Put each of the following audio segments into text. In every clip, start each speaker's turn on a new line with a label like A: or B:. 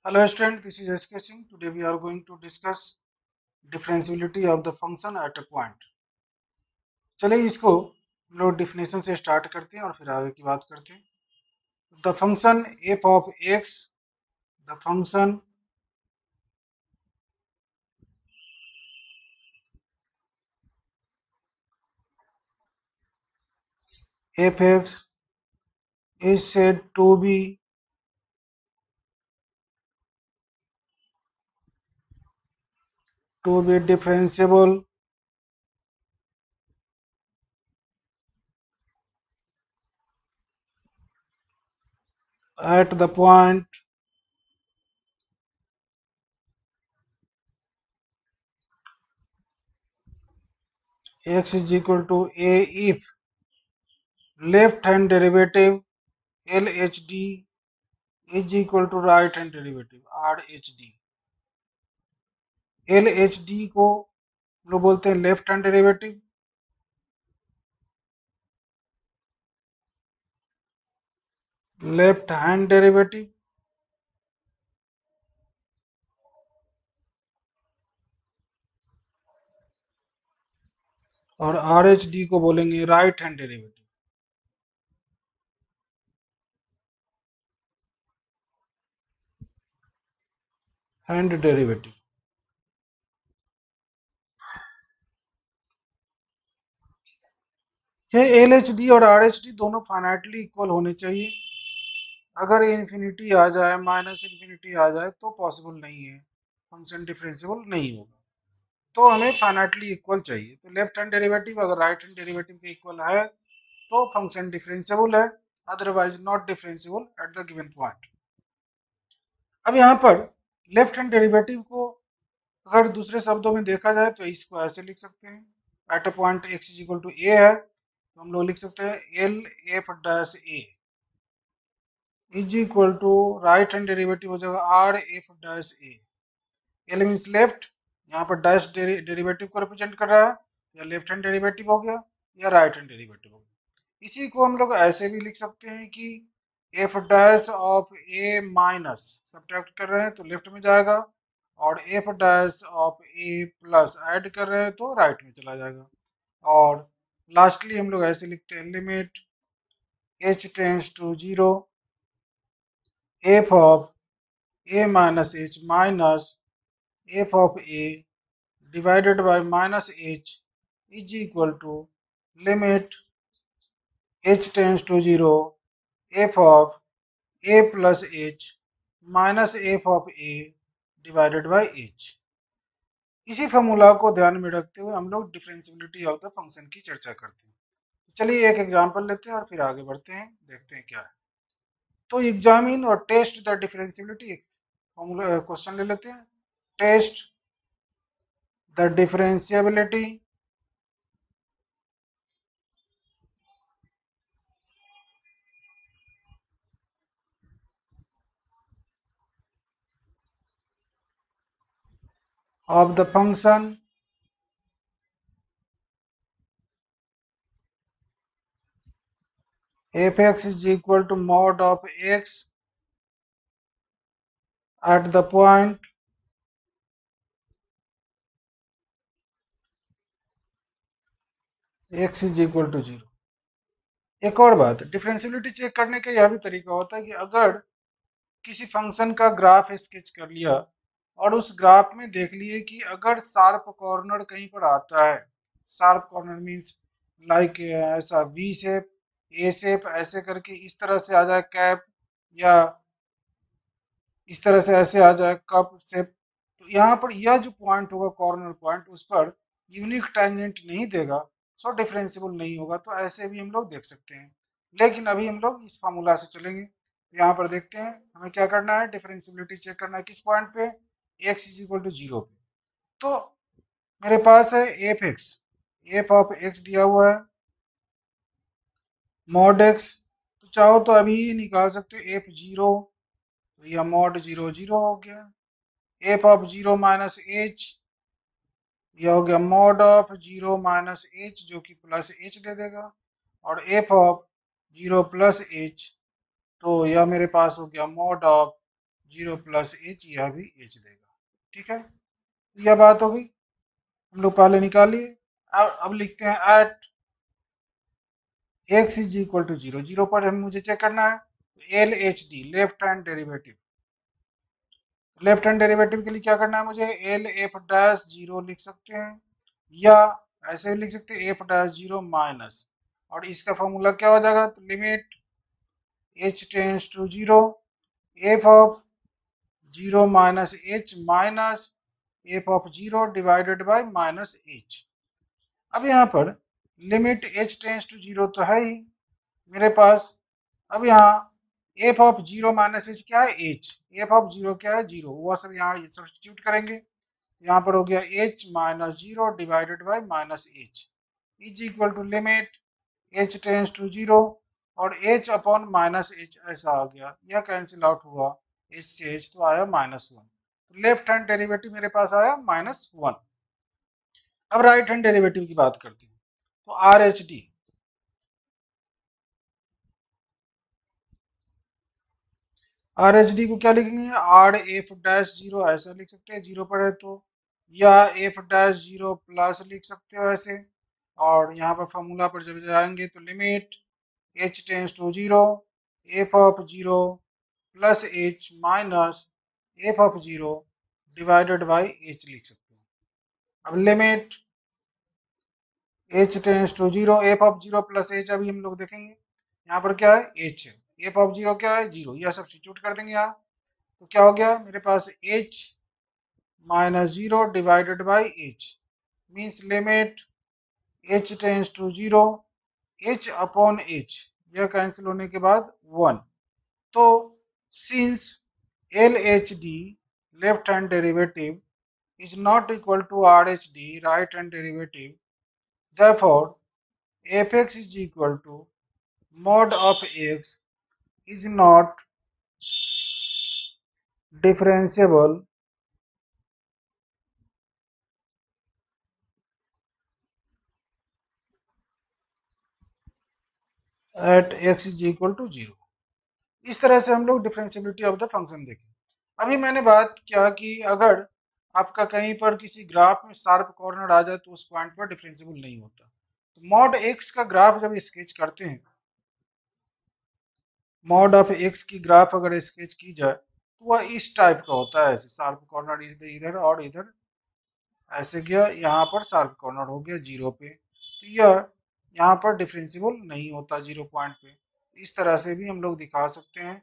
A: Hello student, this is SK Singh. Today we are going to discuss differentiability of the function at a point. चलिए इसको हम लोग definition से start करते हैं और फिर आगे की बात करते हैं. The function F of x, the function f x is said to be differentiable at the point x is equal to a if left hand derivative LHD is equal to right hand derivative RHD. LHD को हम लोग बोलते हैं left hand derivative, left hand derivative और RHD को बोलेंगे right hand derivative. Hand derivative ये LHD और RHD दोनों फाइनाइटली इक्वल होने चाहिए. अगर ये इन्फिनिटी आ जाए, माइनस इन्फिनिटी आ जाए तो पॉसिबल नहीं है, फंक्शन डिफरेंशिएबल नहीं होगा. तो हमें फाइनाइटली इक्वल चाहिए. तो लेफ्ट हैंड डेरिवेटिव अगर राइट हैंड डेरिवेटिव के इक्वल है तो फंक्शन डिफरेंशिएबल है, otherwise not differentiable at the given point. अब यहाँ पर लेफ्ट हैंड डेरिवेटिव को अगर दूसरे शब्दों में देखा जाए तो इसको ऐसे लिख सकते हैं. At a point x is equal to a है तो हम लोग लिख सकते हैं L F dash a is equal to right hand derivative हो जाएगा R F dash a. L means left, यहाँ पर डैश डेरिवेटिव को रिप्रेजेंट कर रहा है, या लेफ्ट हैंड डेरिवेटिव हो गया या राइट हैंड डेरिवेटिव हो गया. इसी को हम लोग ऐसे भी लिख सकते हैं कि F dash of a minus subtract कर रहे हैं तो लेफ्ट में जाएगा, और F dash of a plus add कर रहे हैं तो राइट में चला जाएगा. और लास्टली हम लोग ऐसे लिखते हैं limit h tends to zero f of a minus h minus f of a divided by minus h is equal to limit h tends to zero f of a plus h minus f of a divided by h. इसी formula को ध्यान में रखते हुए हम लोग differentiability of the function की चर्चा करते हैं. चलिए एक एग्जांपल लेते हैं और फिर आगे बढ़ते हैं, देखते हैं क्या है. तो एग्जामिन और टेस्ट द डिफरेंशिएबिलिटी, एक फॉर्मूला क्वेश्चन ले लेते हैं. Test the differentiability of the function f(x) is equal to mod of x at the point x is equal to 0. एक और बात, डिफरेंशिएबिलिटी चेक करने का यह भी तरीका होता है कि अगर किसी फंक्शन का ग्राफ स्केच कर लिया और उस ग्राफ में देख लिए कि अगर शार्प कॉर्नर कहीं पर आता है, शार्प कॉर्नर मीन्स लाइक ऐसा वी शेप, ए शेप, ऐसे करके इस तरह से आ जाए कैप, या इस तरह से ऐसे आ जाए कप शेप, तो यहाँ पर यह जो पॉइंट होगा कॉर्नर पॉइंट, उस पर यूनिक टैंजेंट नहीं देगा, सो डिफरेंशिएबल नहीं होगा. तो ऐसे भी हम लोग देख सकते हैं, लेकिन अभी हम लोग इस फार्मूला से चलेंगे. तो यहाँ पर देखते हैं हमें क्या करना है, डिफरेंशिएबिलिटी चेक करना है किस पॉइंट पे, x is equal to zero पे. तो मेरे पास है f x, f of x दिया हुआ है मॉड एक्स. तो चाहो तो अभी निकाल सकते हो एफ जीरो, तो यह मॉड जीरो जीरो हो गया. F of zero minus H, यह हो गया mod of zero minus H, जो कि प्लस एच दे देगा. और F of zero plus H, तो यह मेरे पास हो गया मॉड ऑफ 0 प्लस एच, यह भी एच देगा। ठीक है, यह बात हो गई, हम लोग पहले निकालिए। अब लिखते हैं at x is equal to 0, 0 पर हम मुझे चेक करना है L H D, left hand derivative. Left hand derivative के लिए क्या करना है मुझे, एल एफ डैश 0 लिख सकते हैं, या ऐसे भी लिख सकते हैं एफ डैश 0 माइनस, और इसका फॉर्मूला क्या हो जाएगा, तो limit h tends to 0 f of 0 minus h minus f of 0 divided by minus h. अब यहाँ पर लिमिट h टेंस टू 0 तो है ही मेरे पास। अब यहाँ एफ ऑफ 0 माइनस एच क्या है, एच, एफ ऑफ 0 क्या है, 0, वह सब यहाँ सब्सटीट्यूट करेंगे। यहाँ पर हो गया h minus 0 divided by minus h is equal to limit h tends to 0 और h अपॉन माइनस एच, ऐसा आ गया, यह कैंसिल आउट हुआ, h से h तो आया -1, तो लेफ्ट हैंड डेरिवेटिव मेरे पास आया -1। अब राइट हैंड डेरिवेटिव की बात करते हैं, तो R H D, R H D को क्या लिखेंगे, आर एफ डैश 0 ऐसा लिख सकते हैं 0 पर है तो, या एफ डैश 0 प्लस लिख सकते हो ऐसे, और यहाँ पर फॉर्मूला पर जब जाएंगे तो limit h tends to 0 f of 0 plus h minus f of 0 divided by h लिख सकते हो। अब limit h tends to 0 f of 0 plus h, अभी हम लोग देखेंगे यहाँ पर क्या है, h है, एफ ऑफ 0 क्या है, 0, यह सब्स्टिट्यूट कर देंगे यहाँ, तो क्या हो गया मेरे पास h minus 0 divided by h means limit h tends to 0 h upon h, यह कैंसिल होने के बाद 1। तो since L H D left hand derivative is not equal to RHD right hand derivative, therefore fx is equal to mod of x is not differentiable at x is equal to 0। इस तरह से हम लोग differentiability of the function देखें। अभी मैंने बात किया कि अगर आपका कहीं पर किसी ग्राफ में शार्प कॉर्नर आ जाए तो उस पॉइंट पर डिफरेंशियबल नहीं होता। तो मॉड एक्स का ग्राफ जब स्केच करते हैं, मॉड ऑफ एक्स की ग्राफ अगर स्केच की जाए तो वह इस टाइप का होता है, ऐसे शार्प कॉर्नर इधर और इधर ऐसे गया, यहाँ पर शार्प कॉर्नर हो गया 0 पे, तो यह यहाँ पर डिफरेंशियबल नहीं होता 0 पॉइंट पे। इस तरह से भी हम लोग दिखा सकते हैं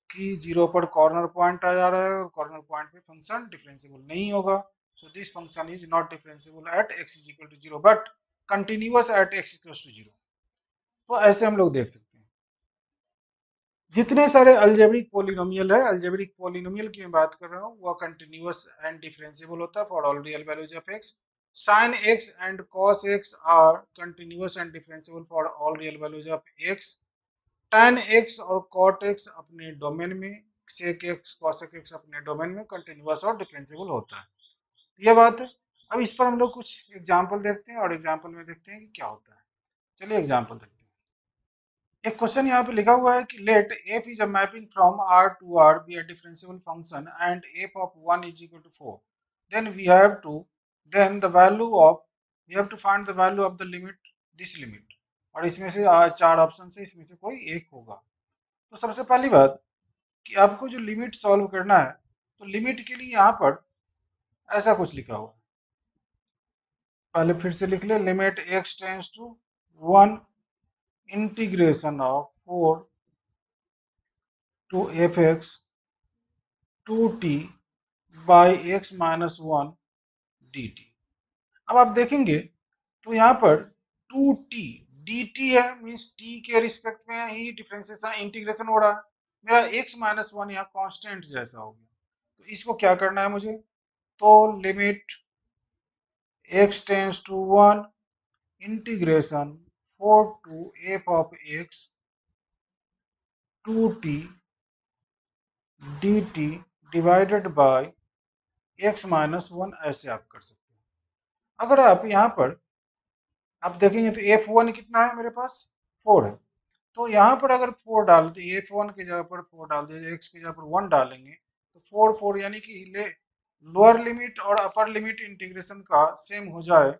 A: कि 0 पर कॉर्नर पॉइंट आ जा रहा है और कॉर्नर पॉइंट पे फंक्शन डिफरेंशियबल नहीं होगा। So this function is not differentiable at x is equal to 0 but continuous at x equal to 0। तो ऐसे हम लोग देख सकते हैं। जितने सारे अल्जेब्रिक पॉलिनोमियल है, अल्जेब्रिक पॉलिनोमियल की मैं बात कर रहा हूँ, वह कंटिन्यूअस एंड डिफरेंशियबल होता है for all real values of x। sin x and cos x are continuous and differentiable for all real values of x। tan x और cot x अपने डोमेन में, sec x cosec x अपने domain में continuous और differentiable होता है। यह बात है। अब इस पर हम लोग कुछ एग्जाम्पल देखते हैं और एग्जाम्पल में देखते हैं कि क्या होता है। चलिए एग्जाम्पल देखते हैं। एक क्वेश्चन यहाँ पे लिखा हुआ है कि let f is a mapping from r to r be a differentiable function and f of 1 is equal to 4, then we have to then the value of we have to find the value of the limit this limit, और इसमें से चार option से इसमें से कोई एक होगा। तो सबसे पहली बात कि आपको जो लिमिट सॉल्व करना है, तो लिमिट के लिए यहाँ पर ऐसा कुछ लिखा हुआ है, पहले फिर से लिख ले, limit x tends to 1 integration of 4 to fx 2t by x minus 1 dt। अब आप देखेंगे तो यहाँ पर 2t dt है, मीन्स t के रिस्पेक्ट में ही डिफरेंशिएशन इंटीग्रेशन हो रहा है। मेरा x माइनस 1 यहाँ कांस्टेंट जैसा हो गया, तो इसको क्या करना है मुझे, तो limit x tends to 1 integration 4 to f of x 2t dt divided by x minus 1, ऐसे आप कर सकते हैं। अगर आप यहाँ पर आप देखेंगे तो f1 कितना है मेरे पास, 4 है, तो यहाँ पर अगर 4 डाल दे, f1 की जगह पर 4 डाल दे, x की जगह पर 1 डालेंगे, तो 4 यानी कि लोअर लिमिट और अपर लिमिट इंटीग्रेशन का सेम हो जाए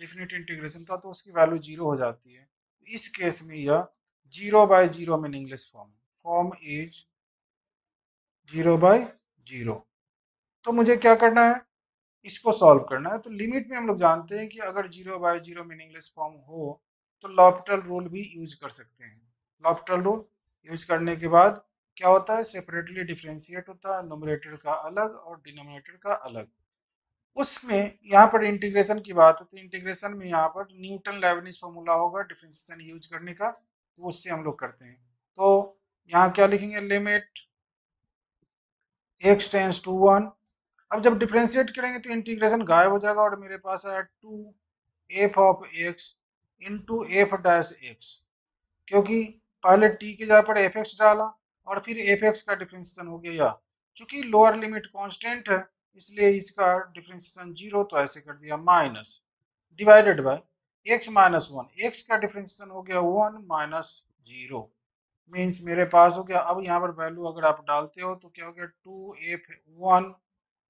A: डिफिनिट इंटीग्रेशन का, तो उसकी वैल्यू 0 हो जाती है। इस केस में यह 0/0 मीनिंगलेस फॉर्म इज 0/0। तो मुझे क्या करना है, इसको सॉल्व करना है। तो लिमिट में हम लोग जानते हैं कि अगर 0/0 मीनिंगलेस फॉर्म हो तो लॉपिटल रूल भी यूज कर सकते हैं। लॉपिटल रूल यूज करने के बाद क्या होता है, सेपरेटली डिफ्रेंशिएट होता है, न्यूमरेटर का अलग और डिनोमिनेटर का अलग। उसमें यहाँ पर इंटीग्रेशन की बात है, तो इंटीग्रेशन में यहाँ पर न्यूटन लेबनिज फॉर्मूला होगा डिफ्रेंशिएशन यूज करने का, तो उससे हम लोग करते हैं। तो यहाँ क्या लिखेंगे, लिमिट x टेंस टू 1। अब जब डिफ्रेंशिएट करेंगे तो इंटीग्रेशन गायब हो जाएगा और मेरे पास है 2f of x into F dash x, क्योंकि पहले t की जगह पर एफ एक्स डाला और फिर एफ एक्स का डिफ्रेंशिएशन हो गया। चूंकि लोअर लिमिट कांस्टेंट है इसलिए इसका डिफ्रेंशिएशन 0, तो ऐसे कर दिया minus divided by x minus 1। x का डिफ्रेंशिएशन हो गया 1 माइनस 0, मीन्स मेरे पास हो गया। अब यहाँ पर वैल्यू अगर आप डालते हो तो क्या हो गया, 2f1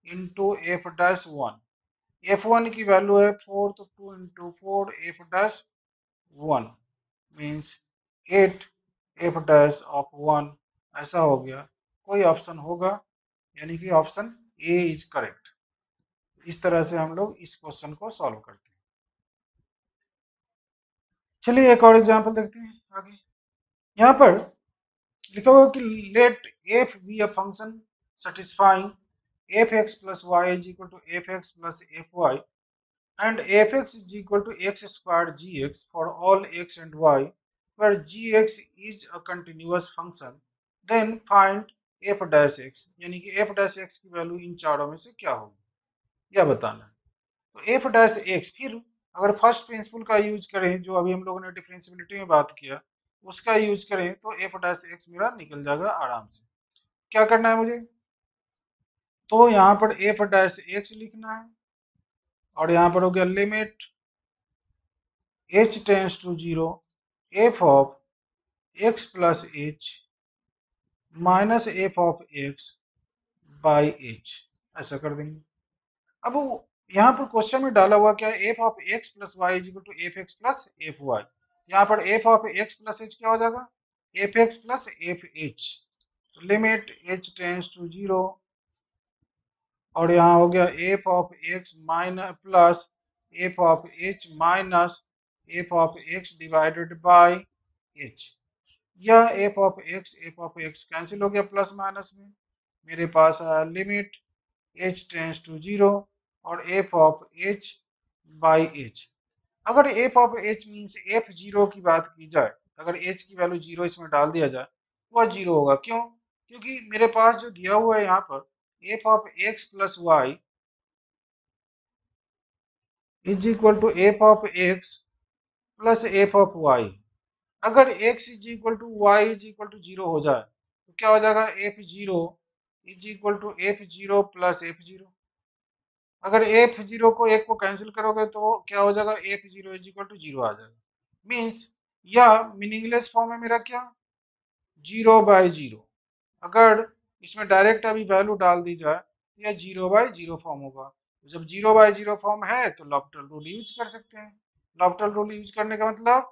A: into F dash 1। f1 की वैल्यू है 4, तो 2 into 4 F dash 1 means 8 F dash of 1। ऐसा हो गया। कोई ऑप्शन होगा, यानी कि ऑप्शन ए इज करेक्ट। इस तरह से हम लोग इस क्वेश्चन को सॉल्व करते हैं। चलिए एक और एग्जांपल देखते हैं आगे। यहाँ पर लिखा हुआ कि let f be a function satisfying f(x plus y is equal to f(x plus fy and f(x is equal to x squared gx for all x and y where gx is a continuous function, then find f dash x। यानी कि f dash x की value in चारों में से क्या होगी यह बताना है। तो f डैश एक्स, फिर अगर फर्स्ट प्रिंसिपल का यूज करें जो अभी हम लोगों ने डिफरेंशियबिलिटी में बात किया उसका यूज करें तो f डैश एक्स मेरा निकल जाएगा आराम से। क्या करना है मुझे, तो यहाँ पर f डैश एक्स लिखना है और यहाँ पर हो गया limit h tends to 0 f of x plus h minus f of x by h, ऐसा कर देंगे। अब यहाँ पर क्वेश्चन में डाला हुआ क्या है, f of x plus y is equal to f x plus f y. यहाँ पर f of x plus h क्या हो जाएगा, f x plus f h. Limit h tends to 0 और यहाँ हो गया f of x minus plus f of h minus f of x divided by h. यह एफ ऑफ एक्स कैंसिल हो गया प्लस माइनस में। मेरे पास है लिमिट h टेंस टू 0 और F of h by h। अगर F of h means F zero की बात की जाए, अगर h की वैल्यू 0 इसमें डाल दिया जाए वह 0 होगा। क्यों, क्योंकि मेरे पास जो दिया हुआ है यहाँ पर f of x plus y is equal to f of x plus f of y. अगर x is equal to y is equal to 0 हो जाए तो क्या हो जाएगा, f zero is equal to f zero plus f zero. अगर f zero को एक को कैंसिल करोगे तो क्या हो जाएगा, f zero is equal to 0 आ जाएगा। मीन्स यह मीनिंगलेस फॉर्म है मेरा क्या, 0/0। अगर इसमें डायरेक्ट अभी वैल्यू डाल दी जाए तो यह 0/0 फॉर्म होगा। तो जब 0/0 फॉर्म है तो लॉपिटल रूल यूज कर सकते हैं। लॉपिटल रूल यूज करने का मतलब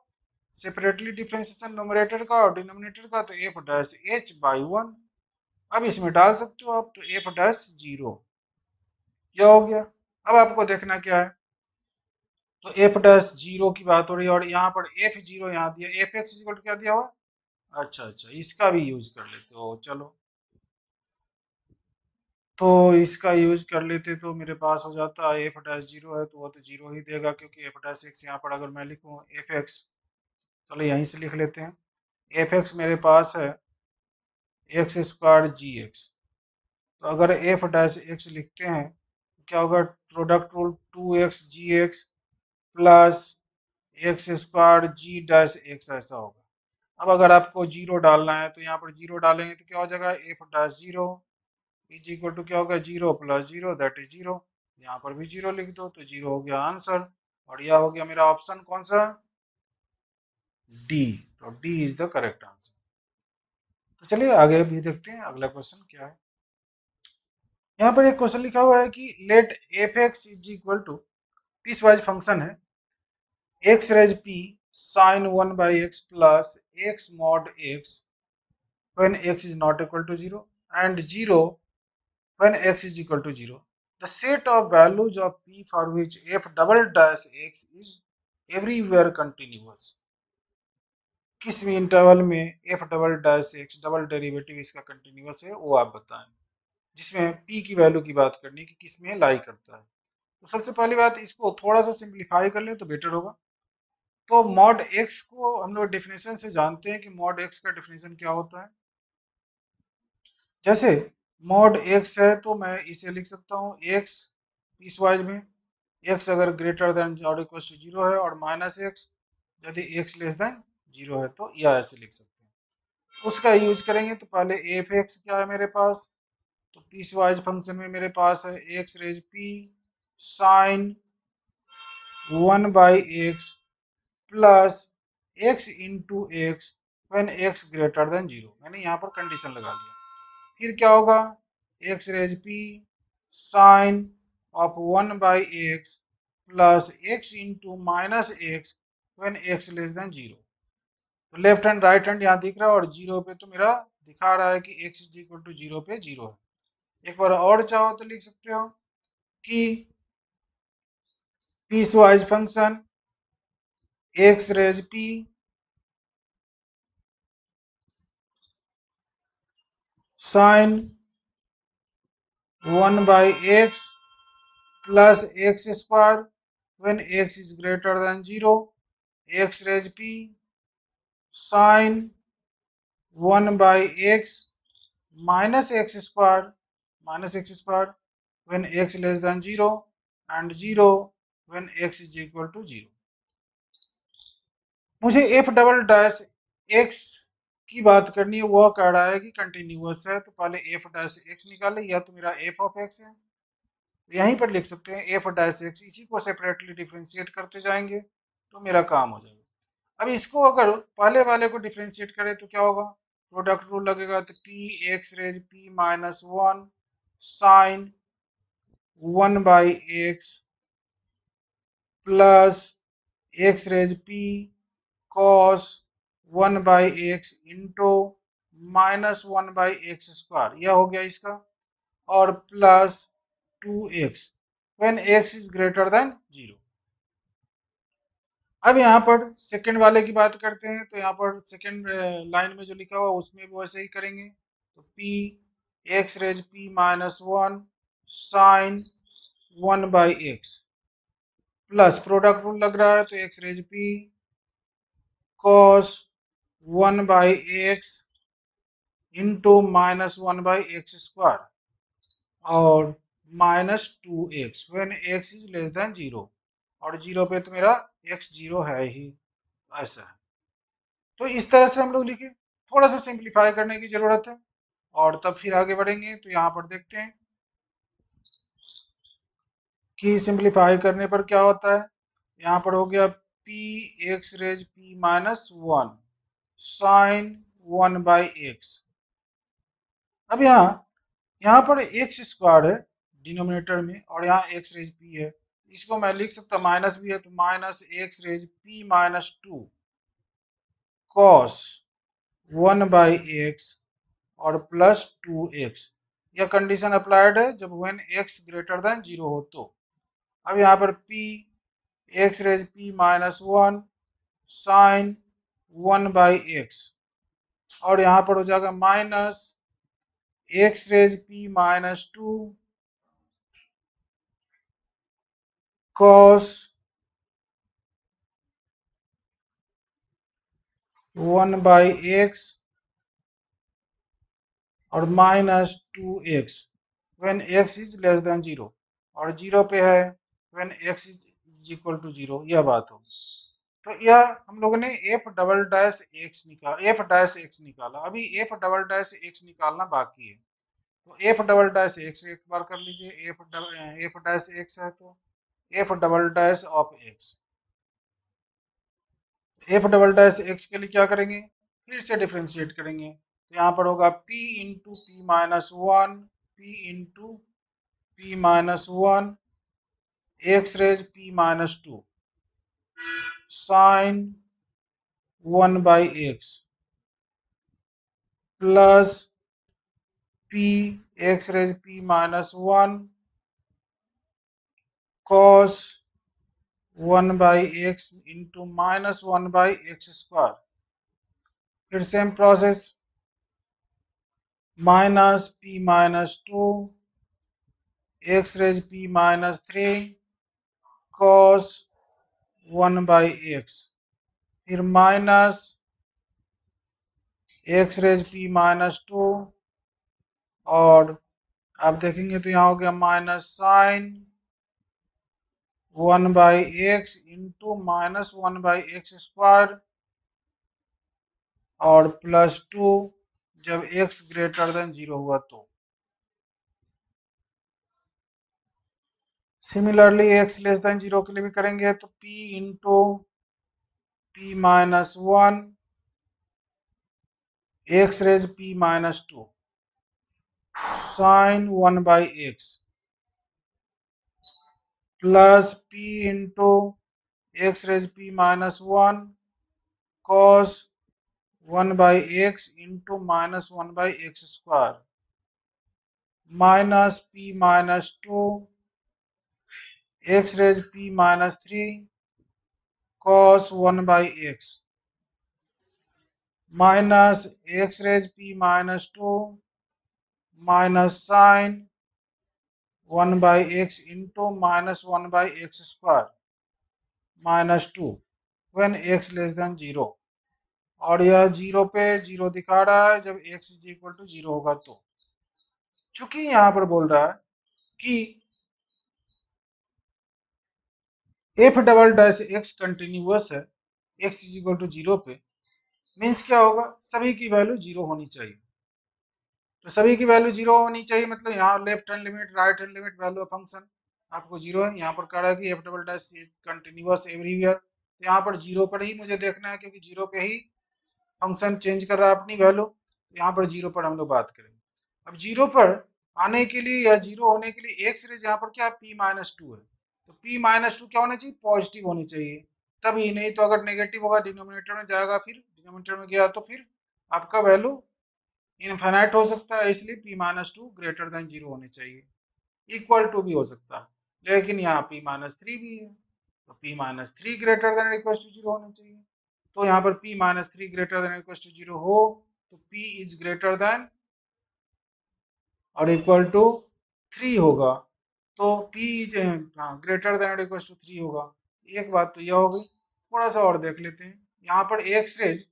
A: सेपरेटली डिफरेंशिएशन न्यूमरेटर का और डिनोमिनेटर का, तो एफ डैश एच बाई 1। अब इसमें डाल सकते हो आप, तो एफ डैश 0 क्या हो गया। अब आपको देखना क्या है, तो एफ डैश 0 की बात हो रही है और यहाँ पर एफ जीरो यहाँ दिया, एफ एक्स इक्वल टू क्या दिया हुआ। अच्छा अच्छा, इसका भी यूज कर लेते हो, चलो तो इसका यूज कर लेते तो मेरे पास हो जाता एफ डैश 0 है तो वह तो 0 ही देगा, क्योंकि एफ डैश एक्स यहाँ पर अगर मैं लिखूँ एफ एक्स, चलो यहीं से लिख लेते हैं। एफ एक्स मेरे पास है एक्स स्क्वायर जी एक्स। तो अगर एफ डैश एक्स लिखते हैं तो क्या होगा, प्रोडक्ट रूल 2x जी एक्स प्लस एक्स स्क्वायर जी डैश एक्स, ऐसा होगा। अब अगर आपको 0 डालना है तो यहाँ पर 0 डालेंगे तो क्या हो जाएगा, f dash 0 is equal to क्या होगा, 0 प्लस 0 दैट इज 0। यहाँ पर भी 0 लिख दो तो 0 हो गया आंसर। और यह हो गया मेरा ऑप्शन कौन सा, डी। तो D is the correct answer. तो चलिए आगे भी देखते हैं अगला क्वेश्चन क्या है। यहाँ पर एक क्वेश्चन लिखा हुआ है कि let f x is equal to piecewise function है x raise p sine 1/x plus x mod x when x is not equal to 0 and 0 when x is equal to 0. The set of values of p for which f double dash x is everywhere continuous. किस भी interval में f double dash x double derivative इसका continuous है वो आप बताएं, जिसमें p की वैल्यू की बात करनी कि किस में लाई करता है। तो सबसे पहली बात इसको थोड़ा सा सिंप्लीफाई कर लें तो बेटर होगा। तो मॉड x को हम लोग डेफिनेशन से जानते हैं कि मॉड x का डेफिनेशन क्या होता है। जैसे मॉड x है तो मैं इसे लिख सकता हूँ x पीस वाइज में x अगर ग्रेटर देन और इक्वल टू 0 है और माइनस x यदि x लेस देन 0 है तो यह ऐसे लिख सकते हैं। उसका यूज करेंगे तो पहले एफ एक्स क्या है मेरे पास, तो पीस वाइज फंक्शन में मेरे पास है x raise p sine 1/x plus x into x when x greater than 0। मैंने यहाँ पर कंडीशन लगा दिया। फिर क्या होगा, x raise p sine of 1/x plus x into minus x when x less than 0। तो लेफ्ट हैंड राइट हैंड यहाँ दिख रहा है और 0 पे तो मेरा दिखा रहा है कि x इज इक्वल टू 0 पे 0 है। एक बार और चाहो तो लिख सकते हो कि piecewise function x raise p sine 1/x plus x square when x is greater than 0 x raise p sine 1/x minus x square when x less than 0 and 0 when x is equal to 0। मुझे f double dash x की बात करनी है, वह कह रहा है कि कंटिन्यूअस है, तो पहले f डैश x निकाले, या तो मेरा f ऑफ x है यहीं पर लिख सकते हैं f डैश x, इसी को सेपरेटली डिफ्रेंशिएट करते जाएंगे तो मेरा काम हो जाएगा। अब इसको अगर पहले वाले को डिफ्रेंशिएट करें तो क्या होगा, प्रोडक्ट रूल लगेगा तो p x raise p minus 1 sine 1/x plus x raise p cos 1/x into minus 1/x square, यह हो गया इसका, और plus 2x when x is greater than 0। अब यहाँ पर सेकंड वाले की बात करते हैं, तो यहाँ पर सेकंड लाइन में जो लिखा हुआ उसमें भी वैसे ही करेंगे। तो p x raise p minus 1 sine 1/x plus product rule लग रहा है तो x raise p cos 1/x into minus 1/x square और minus 2x when x is less than 0, और 0 पे तो मेरा x 0 है ही, ऐसा है। तो इस तरह से हम लोग लिखे, थोड़ा सा सिंप्लीफाई करने की जरूरत है और तब फिर आगे बढ़ेंगे। तो यहाँ पर देखते हैं कि सिंप्लीफाई करने पर क्या होता है। यहाँ पर हो गया p x raise p minus 1 sine 1/x। अब यहाँ पर एक्स स्क्वायर है डिनोमिनेटर में और यहाँ एक्स रेज पी है, इसको मैं लिख सकता, माइनस भी है तो minus x raise p minus 2 cos 1/x और प्लस 2x। यह कंडीशन अप्लाइड है जब व्हेन x ग्रेटर देन 0 हो तो। अब यहाँ पर p x raise p minus 1 sine 1/x और यहाँ पर हो जाएगा minus x raise p minus 2 cos 1/x और minus 2x when x is less than 0, और 0 पे है when x is equal to 0, यह बात हो। तो यह हम लोगों ने f डबल डैश एक्स निकाला, f डैश एक्स निकाला, अभी f डबल डैश एक्स निकालना बाकी है। तो f डबल डैश एक्स एक बार कर लीजिए, f डैश एक्स है तो f double dash of x, f double dash x के लिए क्या करेंगे, फिर से डिफ्रेंशिएट करेंगे। तो यहाँ पर होगा p into p minus 1 p into p minus 1 x raise p minus 2 sine 1 by x plus p x raise p minus 1 cos 1 by x into minus 1 by x square. फिर same process minus p minus 2 x raise p minus 3 cos 1 by x, फिर minus x raise p minus 2 और आप देखेंगे तो यहाँ हो गया minus sine 1 by x into minus 1 by x square और प्लस 2 जब x ग्रेटर देन 0 हुआ तो। सिमिलरली x लेस देन 0 के लिए भी करेंगे तो p into p minus 1 x raise p minus 2 sine 1 by x plus p into x raise p minus 1 cos 1 by x into minus 1 by x square minus p minus 2 x raise p minus 3 cos 1 by x minus x raise p minus 2 minus sine 1 by x into minus 1 by x square minus 2 when x less than 0। और यह 0 पे 0 दिखा रहा है जब x is equal to 0 होगा तो। चूंकि यहाँ पर बोल रहा है कि F double dash x continuous है x इज इक्वल टू 0 पे, मीन्स क्या होगा, सभी की वैल्यू 0 होनी चाहिए। तो सभी की वैल्यू 0 होनी चाहिए मतलब यहाँ left hand limit right hand limit value of function आपको 0 है। यहाँ पर कह रहा है कि F double dash is continuous everywhere, तो यहाँ पर 0 पर ही मुझे देखना है क्योंकि 0 पे ही फंक्शन चेंज कर रहा है अपनी वैल्यू। तो यहाँ पर 0 पर हम लोग बात करेंगे। अब 0 पर आने के लिए या 0 होने के लिए एक्स रेज यहाँ पर क्या है p माइनस 2 है, तो p माइनस 2 क्या होना चाहिए, पॉजिटिव होनी चाहिए तभी, नहीं तो अगर नेगेटिव होगा डिनोमिनेटर में जाएगा, फिर डिनोमिनेटर में गया तो फिर आपका वैल्यू इनफाइनाइट हो सकता है, इसलिए p माइनस 2 ग्रेटर देन 0 होने चाहिए। इक्वल टू भी हो सकता है लेकिन यहाँ p माइनस 3 भी है तो p minus 3 greater than equal to 0 होना चाहिए। तो यहाँ पर p minus 3 greater than equal to 0 हो तो p इज ग्रेटर देन और इक्वल टू 3 होगा, तो p is greater than equal to 3 होगा। एक बात तो यह हो गई। थोड़ा सा और देख लेते हैं, यहाँ पर x रेज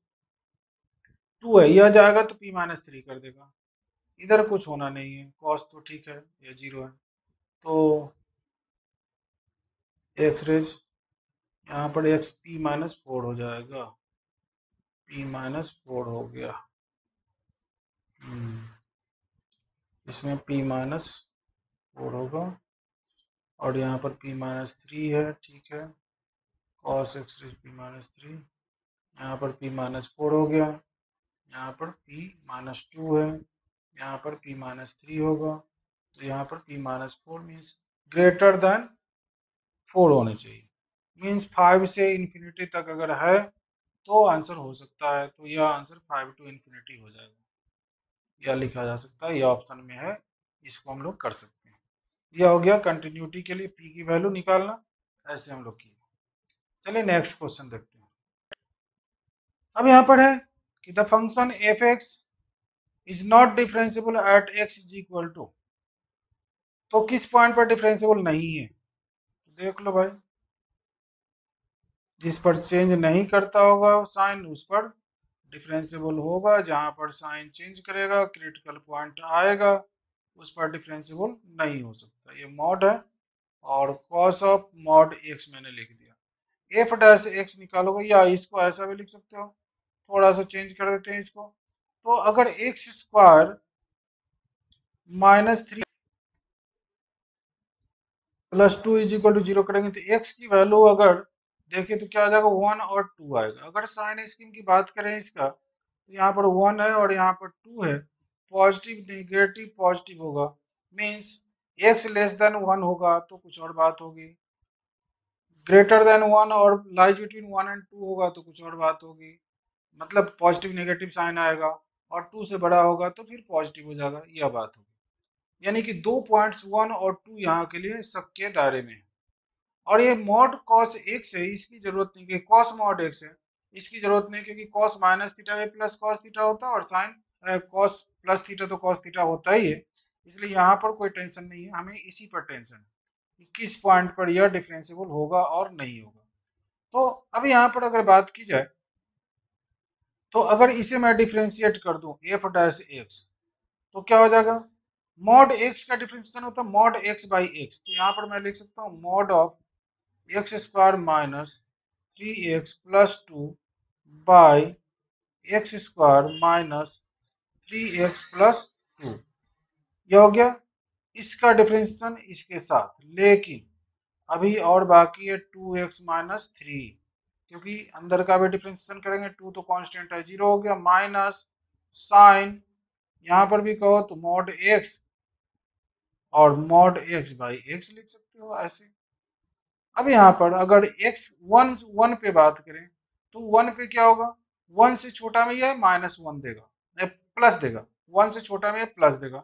A: 2 है, यह जाएगा तो p माइनस 3 कर देगा, इधर कुछ होना नहीं है, कॉस तो ठीक है या 0 है, तो x रेज यहाँ पर x p माइनस 4 हो जाएगा, p माइनस 4 हो गया। इसमें p माइनस 4 होगा और यहाँ पर p माइनस 3 है, ठीक है, cos x raise p minus 3, यहाँ पर p माइनस 4 हो गया, यहाँ पर p माइनस 2 है, यहाँ पर p माइनस 3 होगा, तो यहाँ पर p minus 4 means greater than 4 होने चाहिए, मीन्स 5 से इन्फिनिटी तक अगर है तो आंसर हो सकता है, तो यह आंसर 5 टू इन्फिनिटी हो जाएगा, यह लिखा जा सकता है, यह ऑप्शन में है, इसको हम लोग कर सकते हैं। यह हो गया कंटिन्यूटी के लिए p की वैल्यू निकालना, ऐसे हम लोग किए। चलिए नेक्स्ट क्वेश्चन देखते हैं। अब यहाँ पर है कि the function f x is not differentiable at x is equal to, तो किस पॉइंट पर डिफरेंशिएबल नहीं है, तो देख लो भाई, जिस पर चेंज नहीं करता होगा साइन उस पर डिफरेंशिएबल होगा, जहां पर साइन चेंज करेगा क्रिटिकल पॉइंट आएगा उस पर डिफरेंशिएबल नहीं हो सकता। ये मॉड है और कॉस ऑफ मॉड एक्स मैंने लिख दिया। एफ डैश एक्स निकालोगे या इसको ऐसा भी लिख सकते हो, थोड़ा सा चेंज कर देते हैं इसको, तो अगर x square minus 3 plus 2 is equal to 0 करेंगे तो एक्स की वैल्यू अगर देखें तो क्या आ जाएगा, 1 और 2 आएगा। अगर साइन स्कीम की बात करें इसका तो यहाँ पर 1 है और यहाँ पर 2 है, पॉजिटिव नेगेटिव पॉजिटिव होगा, मीन्स x लेस देन 1 होगा तो कुछ और बात होगी, ग्रेटर देन 1 और लाइज बिटवीन 1 एंड 2 होगा तो कुछ और बात होगी, मतलब पॉजिटिव नेगेटिव साइन आएगा, और 2 से बड़ा होगा तो फिर पॉजिटिव हो जाएगा, यह बात होगी। यानी कि 2 पॉइंट्स 1 और 2 यहाँ के लिए शक के दायरे में है। और ये मॉड कॉस एक्स है, इसकी जरूरत नहीं, कि कॉस मॉड एक्स है, इसकी जरूरत नहीं, क्योंकि कॉस माइनस थीटा में प्लस कॉस थीटा होता है, और साइन कॉस प्लस थीटा तो कॉस थीटा होता ही है। इसलिए यहाँ पर कोई टेंशन नहीं है, हमें इसी पर टेंशन है कि किस पॉइंट पर यह डिफरेंशिएबल होगा और नहीं होगा। तो अब यहाँ पर अगर बात की जाए, तो अगर इसे मैं डिफ्रेंशिएट कर दूं एफ डैश एक्स, तो क्या हो जाएगा, मॉड एक्स का डिफ्रेंशिएशन होता है मॉड एक्स बाई एक्स, तो यहाँ पर मैं लिख सकता हूँ mod of x square minus 3x plus 2 by x square minus 3x plus 2। यह हो गया इसका डिफरेंशिएशन इसके साथ, लेकिन अभी और बाकी है 2x माइनस 3, क्योंकि अंदर का भी डिफरेंशिएशन करेंगे, 2 तो कांस्टेंट है, 0 हो गया, माइनस साइन यहाँ पर भी कहो तो मॉड एक्स और मॉड एक्स बाई एक्स लिख सकते हो ऐसे। अब यहाँ पर अगर x 1 पे बात करें, तो 1 पे क्या होगा, 1 से छोटा में यह -1 देगा, प्लस देगा, 1 से छोटा में प्लस देगा,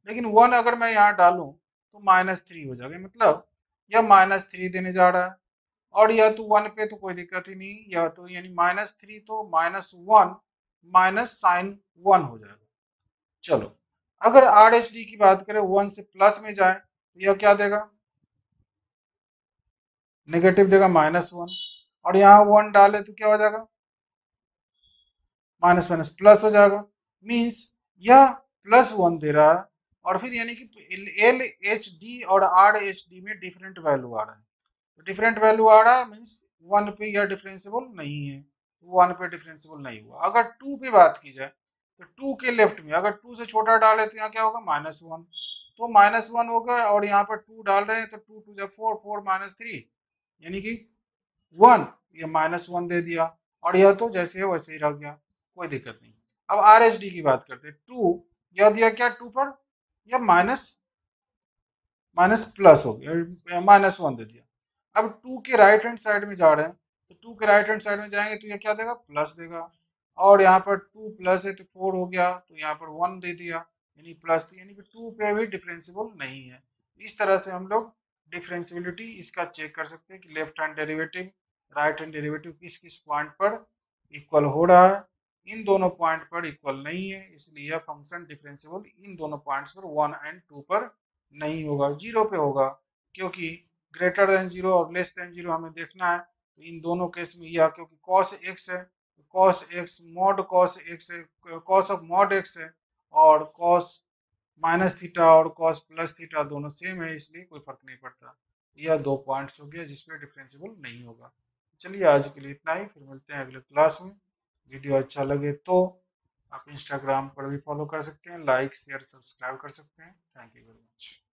A: लेकिन 1 अगर मैं यहाँ डालूं तो -3 हो जाएगा, मतलब यह -3 देने जा रहा है। और यह तो 1 पे तो कोई दिक्कत ही नहीं, यह तो यानी -3 तो -1 माइनस साइन 1 हो जाएगा। चलो, अगर आर एच डी की बात करें, 1 से प्लस में जाए तो यह क्या देगा, नेगेटिव देगा -1, और यहाँ 1 डाले तो क्या हो जाएगा, माइनस माइनस प्लस हो जाएगा, मीन्स यह +1 दे रहा है, और फिर यानी कि एल एच डी और आर एच डी में डिफरेंट वैल्यू आ रहा है, तो डिफरेंट वैल्यू आ रहा है मीन्स 1 पे यह डिफरेंशिएबल नहीं है, 1 पे डिफरेंशिएबल नहीं हुआ। अगर 2 पे बात की जाए, तो 2 के लेफ्ट में अगर 2 से छोटा डाले तो यहाँ क्या होगा, -1, तो -1 हो गया, और यहाँ पर 2 डाल रहे हैं तो 2 2 4 4 -3 यानी कि 1, ये -1 दे दिया, और यह तो जैसे है वैसे ही रह गया, कोई दिक्कत नहीं। अब आर एच डी की बात करते हैं, 2 यह दिया क्या 2 पर, यह माइनस माइनस प्लस हो गया, -1 दे दिया। अब 2 के राइट हैंड साइड में जा रहे हैं, तो 2 के राइट हैंड साइड में जाएंगे तो ये क्या देगा, प्लस देगा, और यहाँ पर 2 प्लस है तो 4 हो गया, तो यहाँ पर 1 दे दिया, यानी प्लस, यानी कि 2 पे भी डिफरेंशिएबल नहीं है। इस तरह से हम लोग डिफरेंशियबिलिटी इसका चेक कर सकते हैं कि left hand derivative right hand derivative किस किस पॉइंट पर इक्वल हो रहा है। इन दोनों पॉइंट पर इक्वल नहीं है, इसलिए यह फंक्शन डिफरेंशिएबल इन दोनों पॉइंट्स पर 1 एंड 2 पर नहीं होगा, 0 पे होगा, क्योंकि ग्रेटर देन 0 और लेस देन 0 हमें देखना है, तो इन दोनों केस में यह, क्योंकि कॉस एक्स है, cos x mod cos x है, कॉस ऑफ मॉड एक्स है, और कॉस माइनस थीटा और कॉस प्लस थीटा दोनों सेम है, इसलिए कोई फर्क नहीं पड़ता। यह 2 पॉइंट्स हो गया जिसपे डिफरेंशिएबल नहीं होगा। चलिए आज के लिए इतना ही, फिर मिलते हैं अगले क्लास में। वीडियो अच्छा लगे तो आप इंस्टाग्राम पर भी फॉलो कर सकते हैं, लाइक शेयर सब्सक्राइब कर सकते हैं। Thank you very much.